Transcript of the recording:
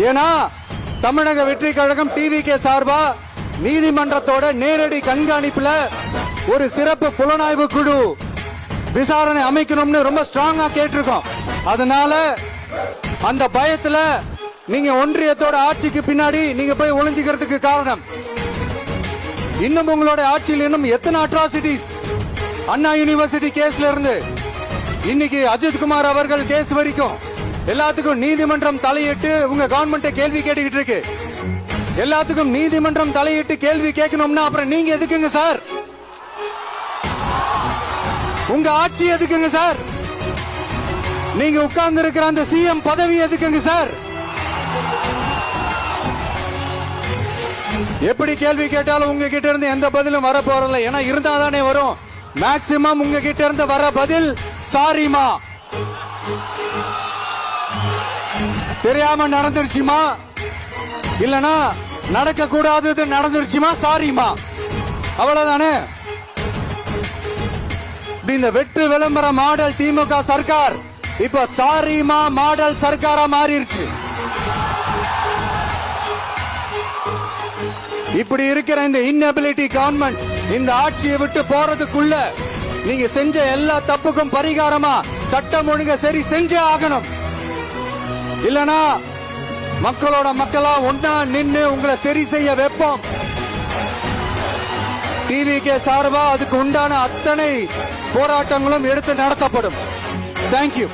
ஏன்னா தமிழக வெற்றி கழகம் டிவிகே சார்பா நீதிமன்றத்தோட நேரடி கண்காணிப்புல ஒரு சிறப்பு புலனாய்வு குழு விசாரணை அமைக்கணும்னு ரொம்ப ஸ்ட்ராங்கா கேட்டிருக்கோம். அதனால அந்த பயத்துல நீங்க ஒன்றியத்தோட ஆட்சிக்கு பின்னாடி நீங்க போய் ஒளிஞ்சுக்கிறதுக்கு காரணம், இன்னும் உங்களோட ஆட்சியில் இன்னும் எத்தனை அட்ராசிட்டிஸ், அண்ணா யூனிவர்சிட்டி கேஸ்ல இருந்து இன்னைக்கு அஜித்குமார் அவர்கள் கேஸ் வரைக்கும் எல்லாத்துக்கும் நீதிமன்றம் தலையிட்டு உங்க கவர்மெண்ட் கேள்வி கேட்டுக்கிட்டு இருக்கு. எல்லாத்துக்கும் நீதிமன்றம் தலையிட்டு கேள்வி கேட்கணும்னா அப்புறம் நீங்க எதுக்குங்க சார்? உங்க ஆட்சி எதுக்குங்க சார்? நீங்க உட்கார்ந்து இருக்கிற அந்த சிஎம் பதவி எதுக்குங்க சார்? எப்படி கேள்வி கேட்டாலும் உங்க கிட்ட இருந்து எந்த பதிலும் வர போறல, ஏன்னா இருந்தாதானே வரும். மேக்சிமம் உங்க கிட்ட இருந்து வர பதில் சாரிமா, தெரியாம நடந்துருச்சுமா, இல்லனா நடக்க கூடாதது நடந்துருச்சுமா, சாரிமா, அவ்வளவுதானே. இந்த வெற்று விளம்பர மாடல் திமுக சர்க்கார் இப்ப சாரிமா மாடல் சர்க்காரா மாறிடுச்சு. இப்படி இருக்கிற இந்த இன்எபிலிட்டி கவர்மெண்ட் இந்த ஆட்சியை விட்டு போறதுக்குள்ள நீங்க செஞ்ச எல்லா தப்புக்கும் பரிகாரமா சட்டம் ஒழுங்க சரி செஞ்சே ஆகணும். இல்லனா மக்களோட மக்களா ஒன்னா நின்னு உங்களை சரி செய்ய வைப்போம். டிவிகே சார்பா அதுக்கு உண்டான அத்தனை போராட்டங்களும் எடுத்து நடத்தப்படும். தேங்க்யூ.